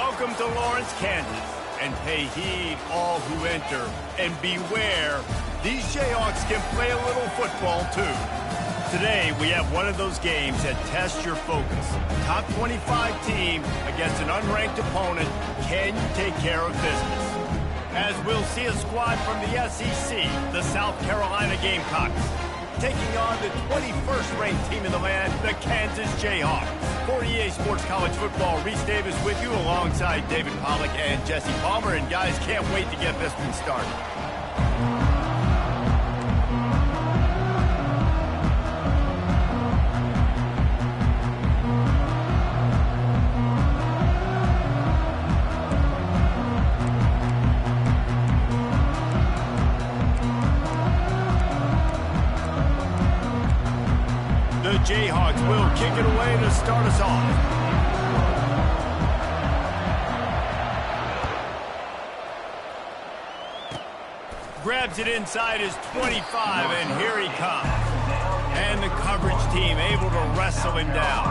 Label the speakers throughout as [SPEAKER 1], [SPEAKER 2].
[SPEAKER 1] Welcome to Lawrence, Kansas, and pay heed all who enter, and beware, these Jayhawks can play a little football too. Today, we have one of those games that tests your focus. Top 25 team against an unranked opponent. Can you take care of business? As we'll see a squad from the SEC, the South Carolina Gamecocks, taking on the 21st ranked team in the land, the Kansas Jayhawks. For EA Sports College Football, Reese Davis with you alongside David Pollack and Jesse Palmer. And guys, can't wait to get this one started. The Jayhawks will kick it away to start us off. Grabs it inside his 25, and here he comes. And the coverage team able to wrestle him down.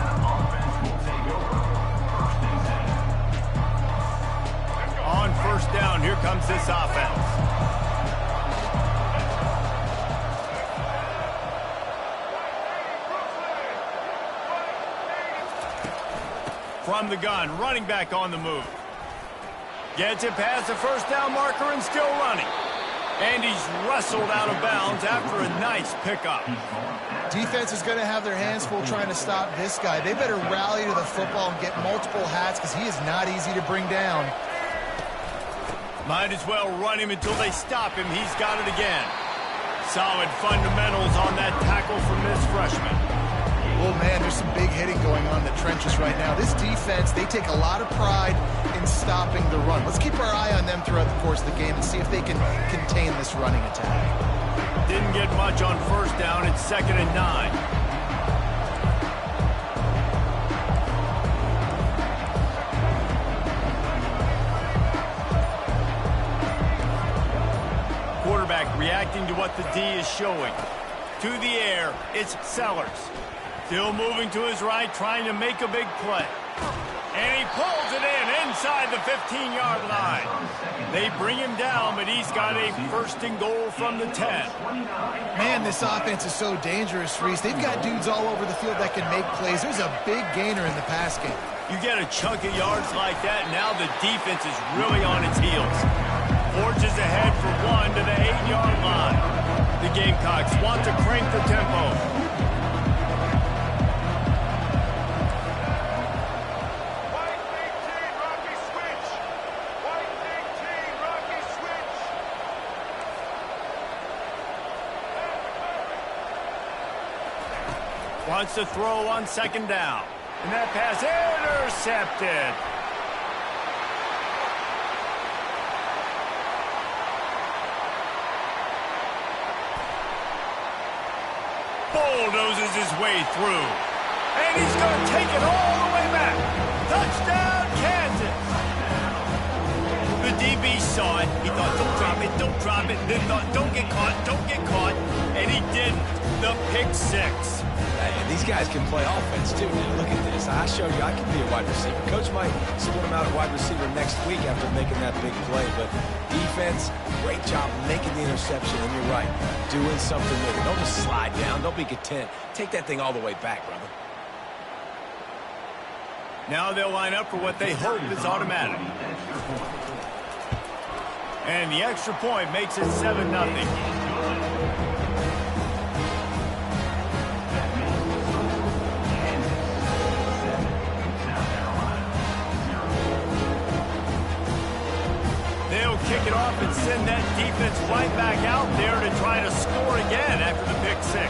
[SPEAKER 1] On first down, here comes this offense. From the gun, running back on the move. Gets it past the first down marker and still running. And he's wrestled out of bounds after a nice pickup.
[SPEAKER 2] Defense is going to have their hands full trying to stop this guy. They better rally to the football and get multiple hats because he is not easy to bring down.
[SPEAKER 1] Might as well run him until they stop him. He's got it again. Solid fundamentals on that tackle from this freshman.
[SPEAKER 2] Oh, man, there's some big hitting going on in the trenches right now. This defense, they take a lot of pride in stopping the run. Let's keep our eye on them throughout the course of the game and see if they can contain this running attack.
[SPEAKER 1] Didn't get much on first down. It's 2nd and 9. Quarterback reacting to what the D is showing. To the air, it's Sellers. Still moving to his right, trying to make a big play. And he pulls it in inside the 15-yard line. They bring him down, but he's got a 1st and goal from the 10.
[SPEAKER 2] Man, this offense is so dangerous, Reese. They've got dudes all over the field that can make plays. There's a big gainer in the pass game.
[SPEAKER 1] You get a chunk of yards like that, now the defense is really on its heels. Forges ahead for one to the 8-yard line. The Gamecocks want to crank the tempo. Wants to throw on 2nd down. And that pass intercepted. Bulldozes his way through. And he's going to take it all the way back. Touchdown, Kansas. The DB saw it. He thought, don't drop it. Then thought, don't get caught. And he didn't. The pick 6.
[SPEAKER 3] And these guys can play offense, too. Now, look at this. I showed you I can be a wide receiver. Coach might split him out at wide receiver next week after making that big play. But defense, great job making the interception. And you're right, doing something with it. Don't just slide down. Don't be content. Take that thing all the way back, brother.
[SPEAKER 1] Now they'll line up for what they hope is automatic. And the extra point makes it 7-0. Kick it off and send that defense right back out there to try to score again after the pick 6.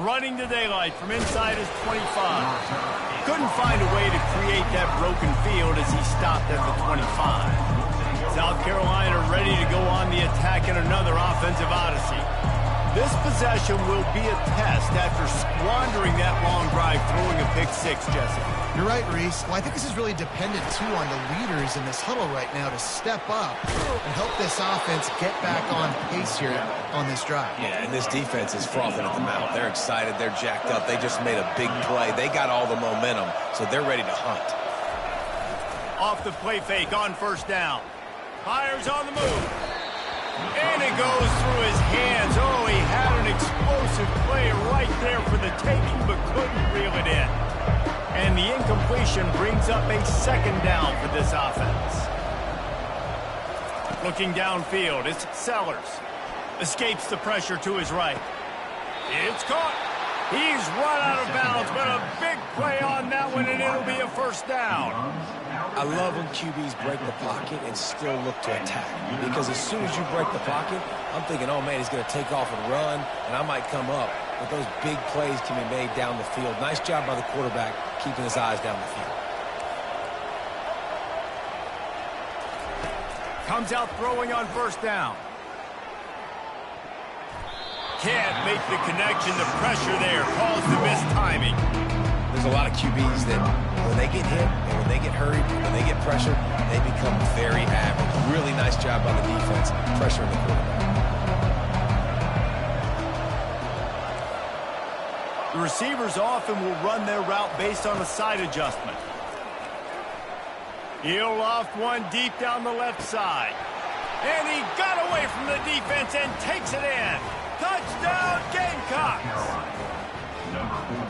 [SPEAKER 1] Running to daylight from inside his 25. Couldn't find a way to create that broken field as he stopped at the 25. South Carolina ready to go on the attack in another offensive odyssey. This possession will be a test after squandering that long drive throwing a pick six, Jesse.
[SPEAKER 2] You're right, Reese. Well, I think this is really dependent, too, on the leaders in this huddle right now to step up and help this offense get back on pace here on this drive.
[SPEAKER 3] Yeah, and this defense is frothing at the mouth. They're excited. They're jacked up. They just made a big play. They got all the momentum, so they're ready to hunt.
[SPEAKER 1] Off the play fake on first down. Fires on the move. And it goes through his hands. Oh, he had an explosive play right there for the taking, but couldn't reel it in. And the incompletion brings up a second down for this offense. Looking downfield, it's Sellers. Escapes the pressure to his right. It's caught. He's run out of bounds, but a big play on that one, and it'll be a first down.
[SPEAKER 3] I love when QBs break the pocket and still look to attack. Because as soon as you break the pocket, I'm thinking, oh, man, he's going to take off and run, and I might come up. But those big plays can be made down the field. Nice job by the quarterback keeping his eyes down the field.
[SPEAKER 1] Comes out throwing on first down. Can't make the connection. The pressure there caused the missed timing.
[SPEAKER 3] There's a lot of QBs that when they get hit and when they get hurried, when they get pressured, they become very average. Really nice job by the defense pressuring the quarterback.
[SPEAKER 1] The receivers often will run their route based on a side adjustment. He'll loft one deep down the left side. And he got away from the defense and takes it in. Touchdown, Gamecocks!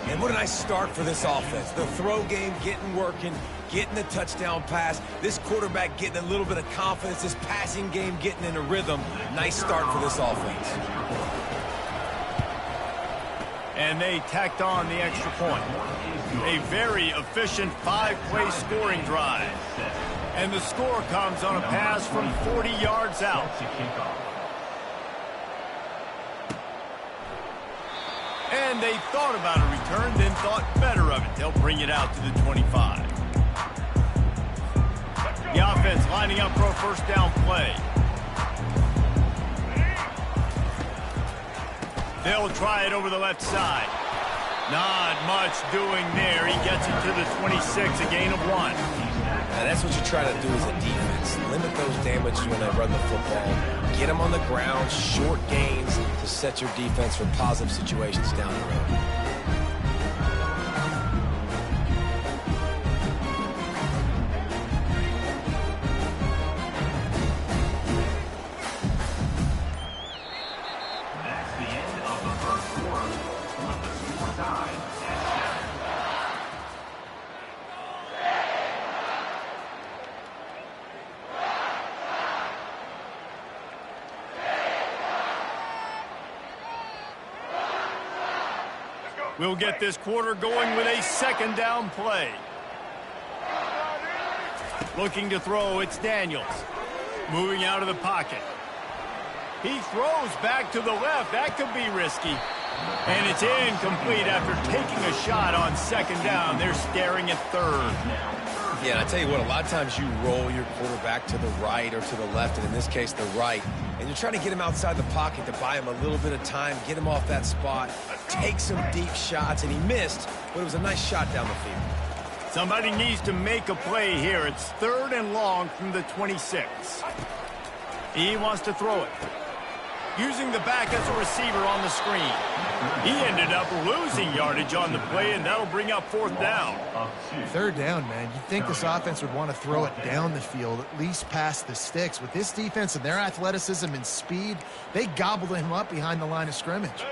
[SPEAKER 3] And what a nice start for this offense. The throw game getting working, getting the touchdown pass. This quarterback getting a little bit of confidence. This passing game getting in a rhythm. Nice start for this offense.
[SPEAKER 1] And they tacked on the extra point. A very efficient 5-play scoring drive. And the score comes on a pass from 40 yards out. And they thought about a return, then thought better of it. They'll bring it out to the 25. The offense lining up for a first down play. They'll try it over the left side. Not much doing there. He gets it to the 26, a gain of 1.
[SPEAKER 3] Now that's what you try to do as a defense. Limit those damages when they run the football. Get them on the ground, short gains to set your defense for positive situations down the road.
[SPEAKER 1] We'll get this quarter going with a second down play. Looking to throw, it's Daniels. Moving out of the pocket. He throws back to the left. That could be risky. And it's incomplete after taking a shot on second down. They're staring at third.
[SPEAKER 3] Yeah, and I tell you what, a lot of times you roll your quarterback to the right or to the left, and in this case, the right. And you're trying to get him outside the pocket to buy him a little bit of time, get him off that spot, take some deep shots, and he missed, but it was a nice shot down the field.
[SPEAKER 1] Somebody needs to make a play here. It's third and long from the 26. He wants to throw it. Using the back as a receiver on the screen. He ended up losing yardage on the play, and that'll bring up fourth down.
[SPEAKER 2] Third down, man. You'd think this offense would want to throw it down the field, at least past the sticks. With this defense and their athleticism and speed, they gobbled him up behind the line of scrimmage.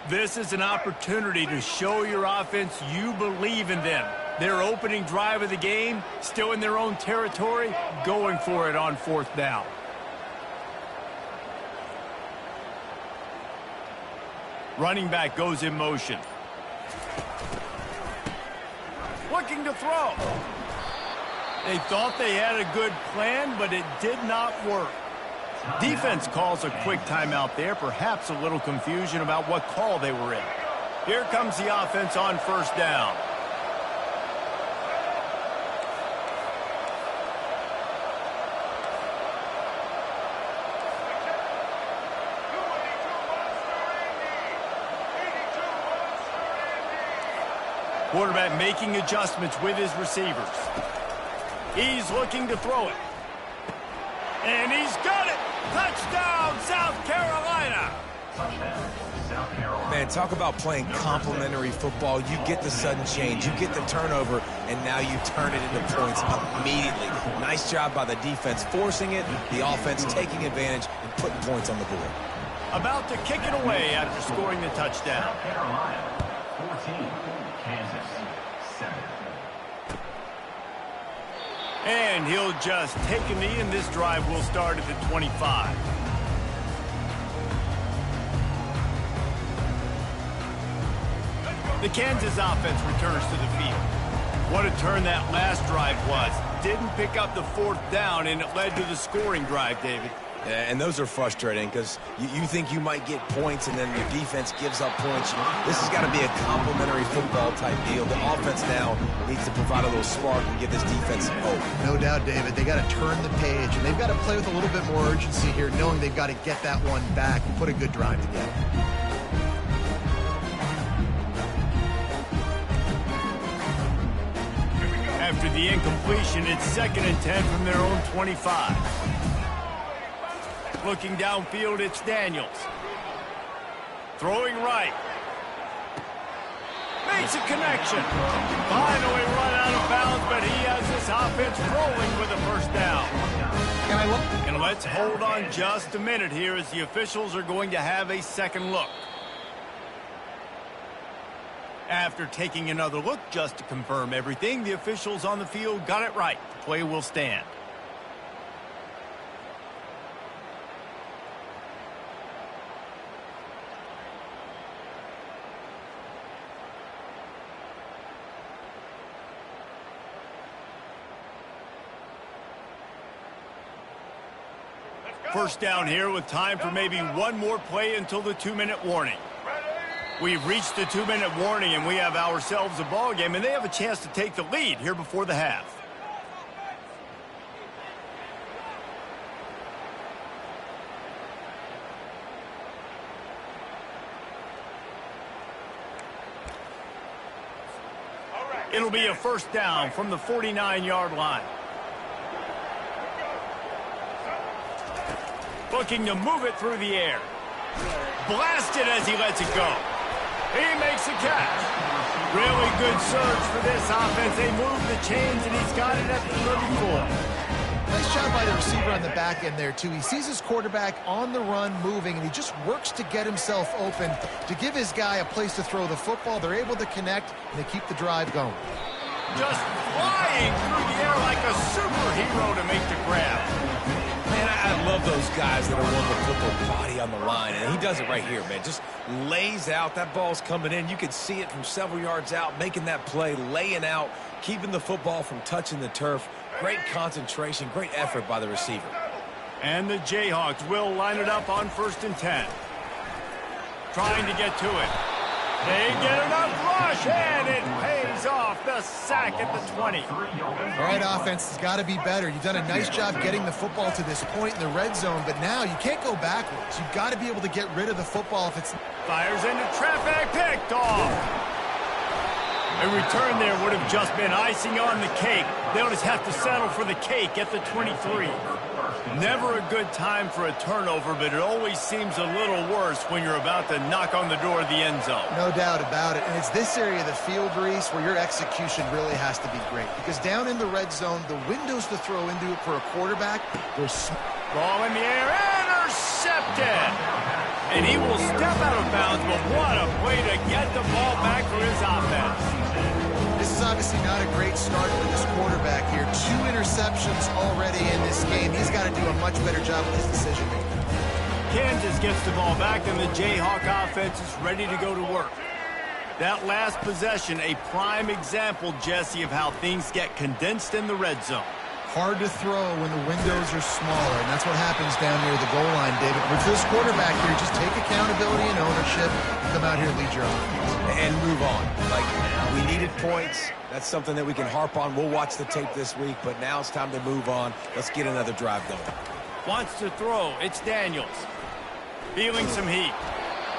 [SPEAKER 1] This is an opportunity to show your offense you believe in them. Their opening drive of the game, still in their own territory, going for it on fourth down. Running back goes in motion. Looking to throw. They thought they had a good plan, but it did not work. Defense calls a quick timeout there, perhaps a little confusion about what call they were in. Here comes the offense on first down. Quarterback making adjustments with his receivers. He's looking to throw it. And he's got it! Touchdown, South Carolina!
[SPEAKER 3] Man, talk about playing complementary football. You get the sudden change, you get the turnover, and now you turn it into points immediately. Nice job by the defense forcing it, the offense taking advantage and putting points on the board.
[SPEAKER 1] About to kick it away after scoring the touchdown.
[SPEAKER 4] South Carolina, 14, Kansas, 7.
[SPEAKER 1] And he'll just take a knee, and this drive will start at the 25. The Kansas offense returns to the field. What a turn that last drive was. Didn't pick up the 4th down, and it led to the scoring drive, David.
[SPEAKER 3] Yeah, and those are frustrating because you think you might get points and then your defense gives up points. This has got to be a complementary football type deal. The offense now needs to provide a little spark and give this defense some hope.
[SPEAKER 2] No doubt, David. They got to turn the page, and they've got to play with a little bit more urgency here, knowing they've got to get that one back and put a good drive together.
[SPEAKER 1] After the incompletion, it's 2nd and 10 from their own 25. Looking downfield, it's Daniels. Throwing right. Makes a connection. Finally run out of bounds, but he has this offense rolling with a 1st down. And let's hold on just a minute here as the officials are going to have a second look. After taking another look just to confirm everything, the officials on the field got it right. The play will stand. First down here with time for maybe one more play until the 2-minute warning. We've reached the 2-minute warning, and we have ourselves a ball game, and they have a chance to take the lead here before the half. It'll be a 1st down from the 49-yard line. Looking to move it through the air. Blasted as he lets it go. He makes a catch. Really good surge for this offense. They move the chains, and he's got it at the 34.
[SPEAKER 2] Nice job by the receiver on the back end there, too. He sees his quarterback on the run moving, and he just works to get himself open to give his guy a place to throw the football. They're able to connect, and they keep the drive going.
[SPEAKER 1] Just flying through the air like a superhero to make the grab.
[SPEAKER 3] Man, I love those guys that are willing to put their body on the line, and he does it right here, man. Just lays out. That ball's coming in. You can see it from several yards out, making that play, laying out, keeping the football from touching the turf. Great concentration, great effort by the receiver.
[SPEAKER 1] And the Jayhawks will line it up on 1st and 10. Trying to get to it. They get enough rush, and it pays off. The sack at the 20.
[SPEAKER 2] All right, offense has got to be better. You've done a nice job getting the football to this point in the red zone, but now you can't go backwards. You've got to be able to get rid of the football if it's...
[SPEAKER 1] Fires into traffic, picked off. A return there would have just been icing on the cake. They'll just have to settle for the cake at the 23. Never a good time for a turnover, but it always seems a little worse when you're about to knock on the door of the end zone.
[SPEAKER 2] No doubt about it. And it's this area of the field, Reese, where your execution really has to be great. Because down in the red zone, the windows to throw into it for a quarterback, they're...
[SPEAKER 1] Ball in the air, intercepted! And he will step out of bounds, but what a way to get the ball back for his offense.
[SPEAKER 2] This is obviously not a great start for this quarterback here. 2 interceptions already in this game. He's got to do a much better job with his decision-making.
[SPEAKER 1] Kansas gets the ball back, and the Jayhawk offense is ready to go to work. That last possession, a prime example, Jesse, of how things get condensed in the red zone.
[SPEAKER 2] Hard to throw when the windows are smaller, and that's what happens down near the goal line, David. But for this quarterback here, just take accountability and ownership and come out here and lead your offense.
[SPEAKER 3] And move on. Like, we needed points. That's something that we can harp on. We'll watch the tape this week, but now it's time to move on. Let's get another drive going.
[SPEAKER 1] Wants to throw. It's Daniels. Feeling some heat.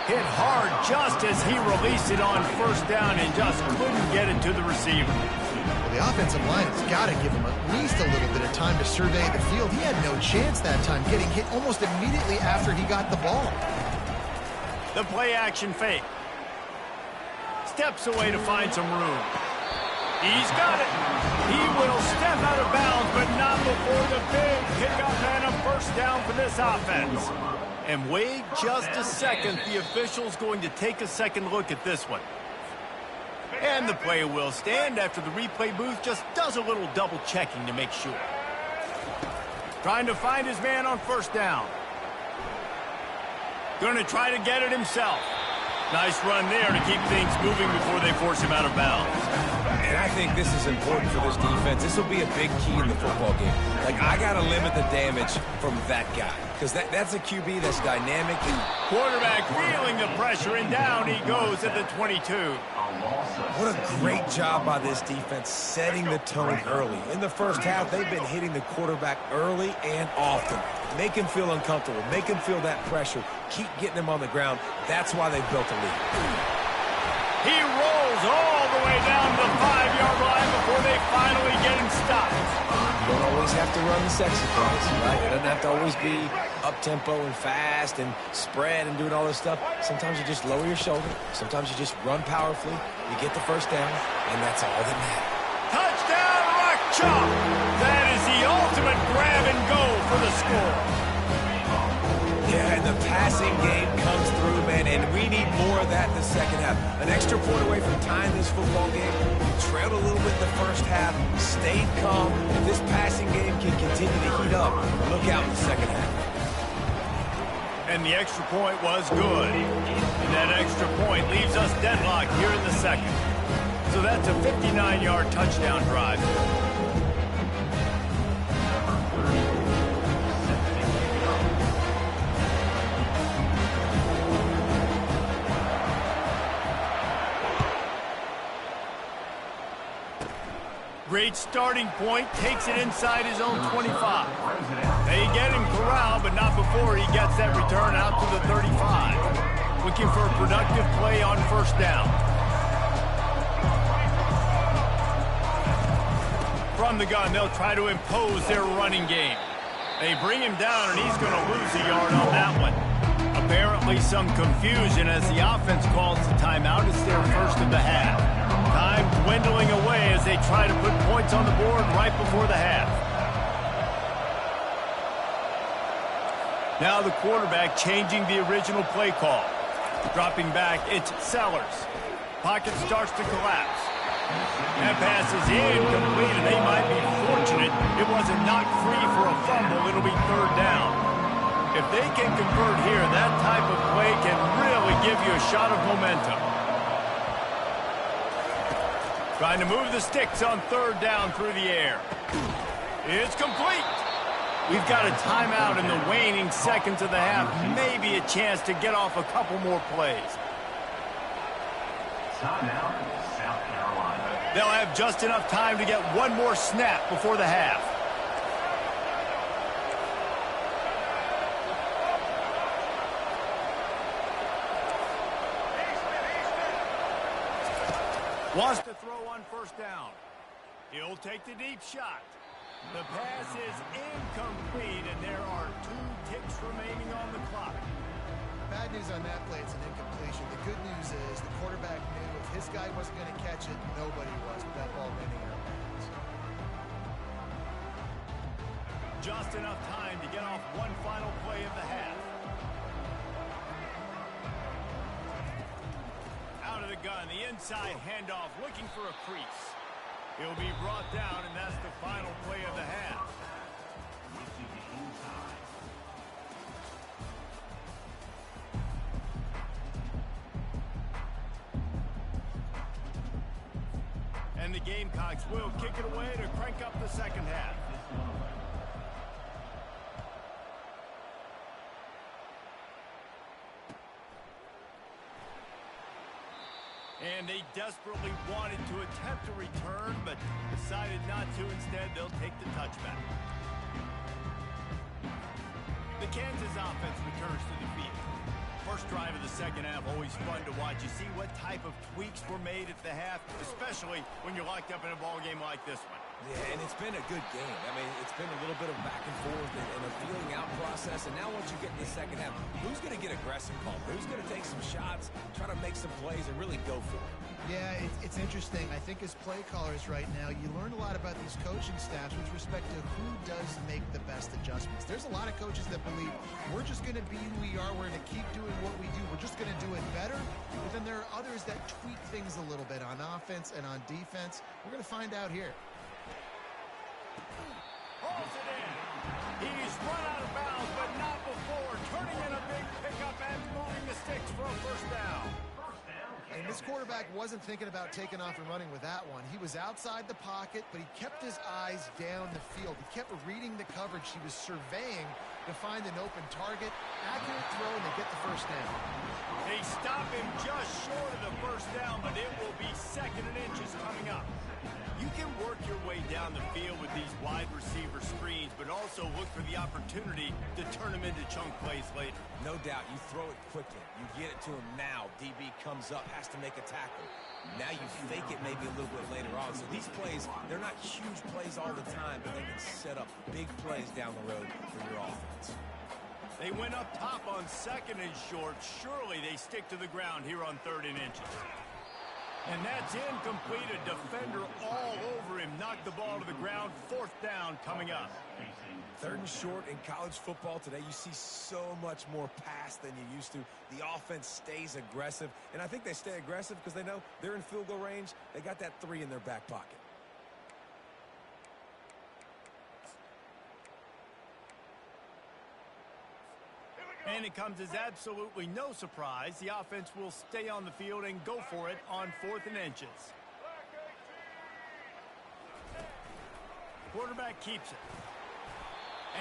[SPEAKER 1] Hit hard just as he released it on first down and just couldn't get it to the receiver.
[SPEAKER 2] Well, the offensive line has got to give him at least a little bit of time to survey the field. He had no chance that time, getting hit almost immediately after he got the ball.
[SPEAKER 1] The play action fake. Steps away to find some room. He's got it. He will step out of bounds, but not before the big pickup and a first down for this offense. And wait just a second. The official's going to take a second look at this one. And the play will stand after the replay booth just does a little double checking to make sure. Trying to find his man on first down. Going to try to get it himself. Nice run there to keep things moving before they force him out of bounds.
[SPEAKER 3] And I think this is important for this defense. This will be a big key in the football game. Like, I got to limit the damage from that guy. Because that's a QB that's dynamic.
[SPEAKER 1] Quarterback feeling the pressure, and down he goes at the 22.
[SPEAKER 3] What a great job by this defense setting the tone early. In the first half, they've been hitting the quarterback early and often. Make him feel uncomfortable. Make him feel that pressure. Keep getting him on the ground. That's why they've built a lead.
[SPEAKER 1] He rolls all the way down to the 5-yard line before they finally get him stopped.
[SPEAKER 3] You don't always have to run the sexy plays, right? It doesn't have to always be up-tempo and fast and spread and doing all this stuff. Sometimes you just lower your shoulder. Sometimes you just run powerfully. You get the first down, and that's all that matters.
[SPEAKER 1] Touchdown, Rock Chalk! That is the ultimate grab and go for the score.
[SPEAKER 3] Yeah, and the passing game comes through, man, and we need more of that in the second half. An extra point away from tying this football game. We trailed a little bit in the first half, stayed calm. If this passing game can continue to heat up, look out in the second half.
[SPEAKER 1] And the extra point was good. And that extra point leaves us deadlocked here in the second. So that's a 59-yard touchdown drive. Great starting point, takes it inside his own 25. They get him corralled, but not before he gets that return out to the 35. Looking for a productive play on first down. From the gun, they'll try to impose their running game. They bring him down, and he's going to lose a yard on that one. Apparently some confusion as the offense calls the timeout. It's their first of the half. Time dwindling away as they try to put points on the board right before the half. Now the quarterback changing the original play call. Dropping back, it's Sellers. Pocket starts to collapse. That pass is incomplete, and they might be fortunate it wasn't knocked free for a fumble. It'll be third down. If they can convert here, that type of play can really give you a shot of momentum. Trying to move the sticks on third down through the air. It's complete. We've got a timeout in the waning seconds of the half. Maybe a chance to get off a couple more plays.
[SPEAKER 4] Timeout, South Carolina.
[SPEAKER 1] They'll have just enough time to get one more snap before the half. Wants to throw on first down. He'll take the deep shot. The pass is incomplete, and there are 2 ticks remaining on the clock.
[SPEAKER 2] Bad news on that play, it's an incompletion. The good news is the quarterback knew if his guy wasn't going to catch it, nobody was with that ball landing out of bounds.
[SPEAKER 1] Just enough time to get off one final play of the half. Out of the gun, the inside handoff, looking for a crease. He'll be brought down, and that's the final play of the half. And the Gamecocks will kick it away to crank up the second half. And they desperately wanted to attempt a return, but decided not to. Instead, they'll take the touchback. The Kansas offense returns to the field. First drive of the second half, always fun to watch. You see what type of tweaks were made at the half, especially when you're locked up in a ball game like this one.
[SPEAKER 3] Yeah, and it's been a good game. I mean, it's been a little bit of back and forth and a feeling out process. And now once you get in the second half, who's going to get aggressive, Paul? Who's going to take some shots, try to make some plays, and really go for it?
[SPEAKER 2] Yeah, it's interesting. I think as play callers right now, you learn a lot about these coaching staffs with respect to who does make the best adjustments. There's a lot of coaches that believe we're just going to be who we are. We're going to keep doing what we do. We're just going to do it better. But then there are others that tweak things a little bit on offense and on defense. We're going to find out here.
[SPEAKER 1] Pulls it in. He's run out of bounds, but not before turning in a big pickup and moving the sticks for a first down.
[SPEAKER 2] And this quarterback wasn't thinking about taking off and running with that one. He was outside the pocket, but he kept his eyes down the field. He kept reading the coverage. He was surveying to find an open target. Accurate throw, and they get the first down.
[SPEAKER 1] They stop him just short of the first down, but it will be 2nd and inches coming up. You can work your way down the field with these wide receiver screens, but also look for the opportunity to turn them into chunk plays later.
[SPEAKER 3] No doubt, you throw it quickly. You get it to him now. DB comes up, has to make a tackle. Now you fake it maybe a little bit later on. So these plays, they're not huge plays all the time, but they can set up big plays down the road for your offense.
[SPEAKER 1] They went up top on 2nd and short. Surely they stick to the ground here on 3rd and inches. And that's incomplete. A defender all over him. Knocked the ball to the ground. 4th down coming up.
[SPEAKER 3] 3rd and short in college football today. You see so much more pass than you used to. The offense stays aggressive. And I think they stay aggressive because they know they're in field goal range. They got that 3 in their back pocket.
[SPEAKER 1] And it comes as absolutely no surprise. The offense will stay on the field and go for it on 4th and inches. Quarterback keeps it.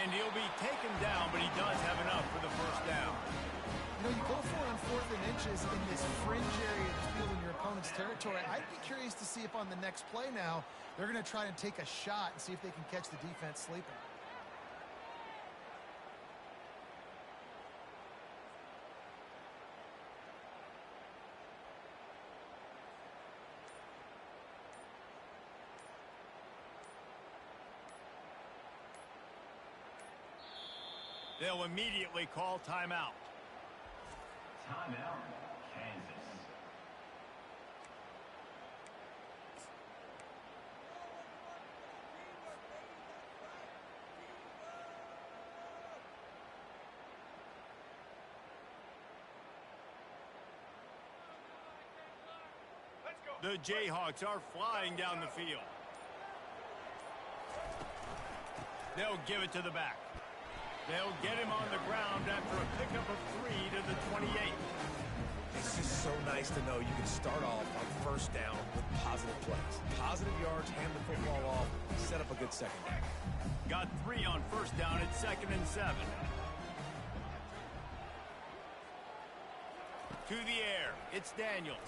[SPEAKER 1] And he'll be taken down, but he does have enough for the first down.
[SPEAKER 2] You know, you go for it on 4th and inches in this fringe area of the field in your opponent's territory. I'd be curious to see if on the next play now, they're going to try and take a shot and see if they can catch the defense sleeping.
[SPEAKER 1] They'll immediately call timeout.
[SPEAKER 4] Timeout, Kansas.
[SPEAKER 1] The Jayhawks are flying down the field. They'll give it to the back. They'll get him on the ground after a pickup of 3 to the 28.
[SPEAKER 3] It's just so nice to know you can start off on 1st down with positive plays. Positive yards, hand the football off, set up a good second down.
[SPEAKER 1] Got 3 on 1st down at 2nd and 7. To the air, it's Daniels.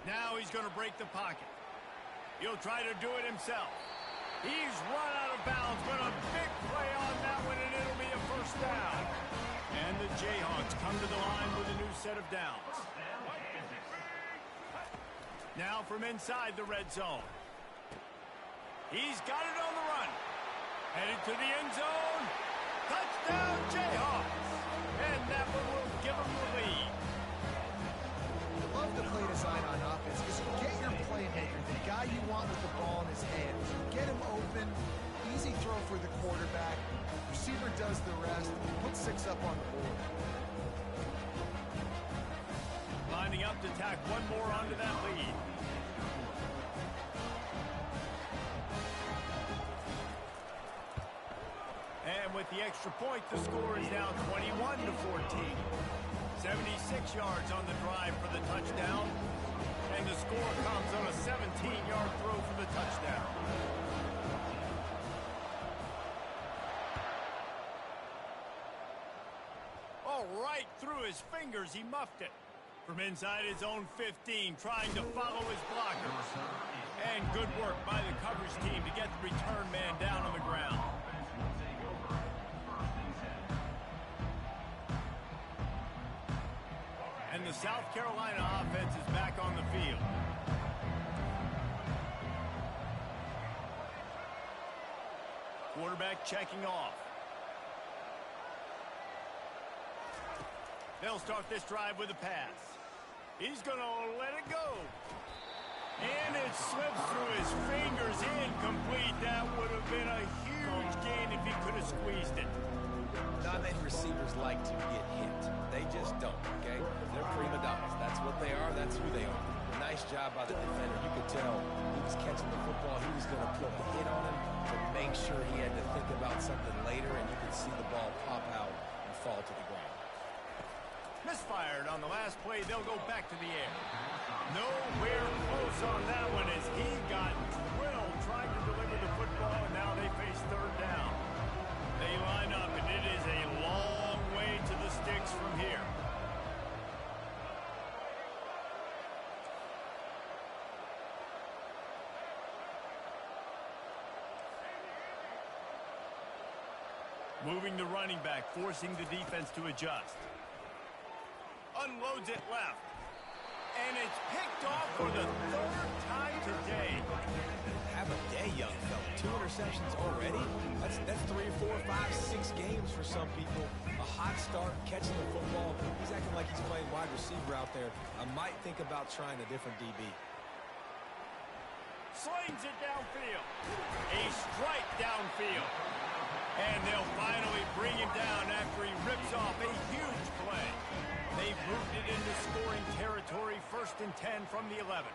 [SPEAKER 1] Now he's going to break the pocket. He'll try to do it himself. He's run out of bounds, but a big play on that one, and it'll be a first down. And the Jayhawks come to the line with a new set of downs. Now from inside the red zone. He's got it on the run. Headed to the end zone. Touchdown, Jayhawks. And that one will give them the lead.
[SPEAKER 2] Love the play design on offense because you get your playmaker, the guy you want with the ball in his hands. You get him open, easy throw for the quarterback. Receiver does the rest. Put 6 up on the board.
[SPEAKER 1] Lining up to tack one more onto that lead. And with the extra point, the score is now 21 to 14. 76 yards on the drive for the touchdown. And the score comes on a 17-yard throw for the touchdown. Oh, right through his fingers, he muffed it. From inside his own 15, trying to follow his blockers. And good work by the coverage team to get the return man down on the ground. the South Carolina offense is back on the field. Quarterback checking off. They'll start this drive with a pass. He's going to let it go. And it slips through his fingers, incomplete. That would have been a huge gain if he could have squeezed it.
[SPEAKER 3] Not many receivers like to get hit. They just don't, okay? They're prima donnas. That's what they are. That's who they are. Nice job by the defender. You could tell he was catching the football. He was going to put a hit on him to make sure he had to think about something later, and you could see the ball pop out and fall to the ground.
[SPEAKER 1] Misfired on the last play. They'll go back to the air. Nowhere close on that one as he got drilled trying to deliver the football, and now they face third down. They line up, and it is a long way to the sticks from here. Moving the running back, forcing the defense to adjust. Unloads it left. And it's picked off for the third time today.
[SPEAKER 3] Have a day, young fella. 2 interceptions already? That's 3, 4, 5, 6 games for some people. A hot start, catching the football. He's acting like he's playing wide receiver out there. I might think about trying a different DB.
[SPEAKER 1] Slings it downfield. A strike downfield. And they'll finally bring him down after he rips off a huge play. They've moved it into scoring territory, 1st and 10 from the 11.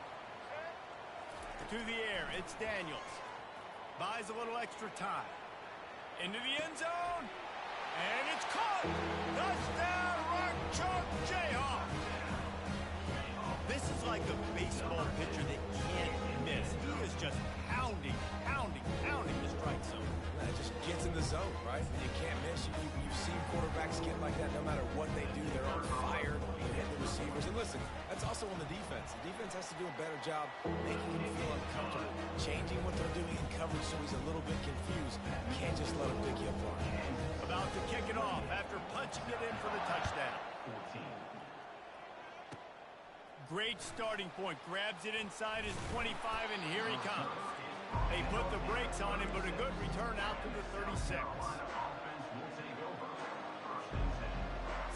[SPEAKER 1] To the air, it's Daniels. Buys a little extra time. Into the end zone. And it's caught. Touchdown, Rock Chalk Jayhawk. This is like a baseball pitcher that can't miss. He is just pounding the strike zone.
[SPEAKER 3] It just gets in the zone, right? You can't miss. You've seen quarterbacks get like that no matter what they do. They're on fire. They hit the receivers. And listen, that's also on the defense. The defense has to do a better job making him feel uncomfortable, changing what they're doing in coverage so he's a little bit confused. You can't just let him pick you apart.
[SPEAKER 1] About to kick it off after punching it in for the touchdown.
[SPEAKER 4] 14.
[SPEAKER 1] Great starting point. Grabs it inside his 25, and here he comes. They put the brakes on him, but a good return out to the 36.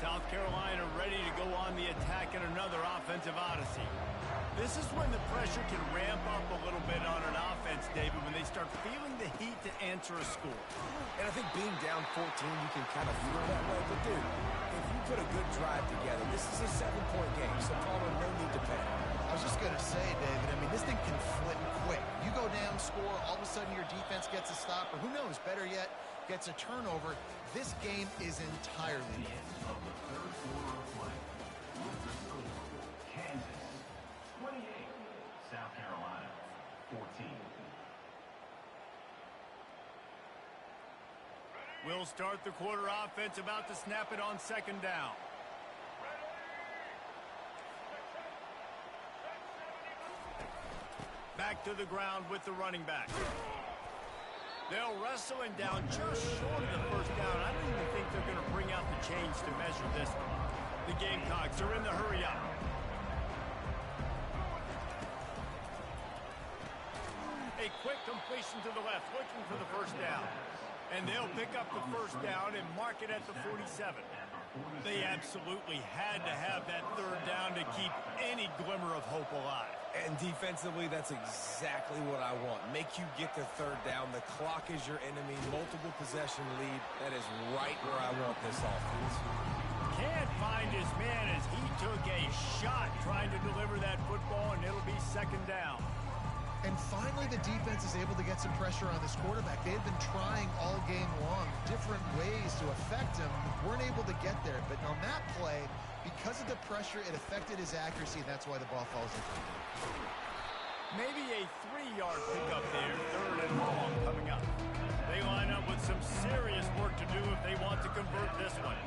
[SPEAKER 1] South Carolina ready to go on the attack in another offensive odyssey. This is when the pressure can ramp up a little bit on an offense, David, when they start feeling the heat to answer a score.
[SPEAKER 3] And I think being down 14, you can kind of feel that way. But, dude, if you put a good drive together, this is a 7-point game, so Palmer, no need to panic.
[SPEAKER 2] I was just going to say, David, I mean, this thing can flip quick. You go down, score, all of a sudden your defense gets a stop, or who knows, better yet, gets a turnover. This game is entirely
[SPEAKER 4] The end of the third quarter of play. With the score, Kansas 28, South Carolina 14.
[SPEAKER 1] We'll start the quarter offense, about to snap it on 2nd down. Back to the ground with the running back. They'll wrestle him down just short of the 1st down. I don't even think they're going to bring out the chains to measure this one. The Gamecocks are in the hurry up. A quick completion to the left, looking for the 1st down. And they'll pick up the 1st down and mark it at the 47. They absolutely had to have that 3rd down to keep any glimmer of hope alive.
[SPEAKER 3] And defensively, that's exactly what I want. Make you get the 3rd down. The clock is your enemy. Multiple possession lead. That is right where I want this offense.
[SPEAKER 1] Can't find his man as he took a shot trying to deliver that football, and it'll be 2nd down.
[SPEAKER 2] And finally, the defense is able to get some pressure on this quarterback. They had been trying all game long different ways to affect him, weren't able to get there. But on that play, because of the pressure, it affected his accuracy, and that's why the ball falls incomplete.
[SPEAKER 1] Maybe a 3-yard pickup there, 3rd and long coming up. They line up with some serious work to do if they want to convert this one.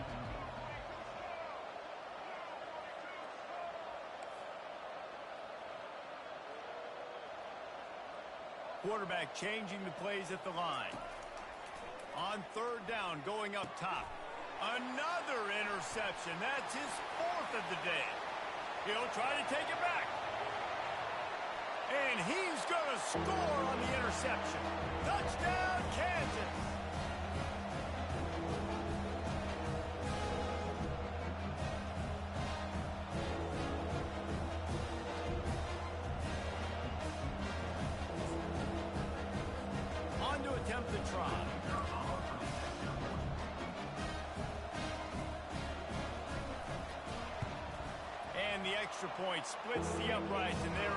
[SPEAKER 1] Quarterback changing the plays at the line. On 3rd down, going up top. Another interception. That's his 4th of the day. He'll try to take it back. And he's going to score on the interception. Touchdown, Kansas. On to attempt the try. And the extra point splits the uprights, and they're up.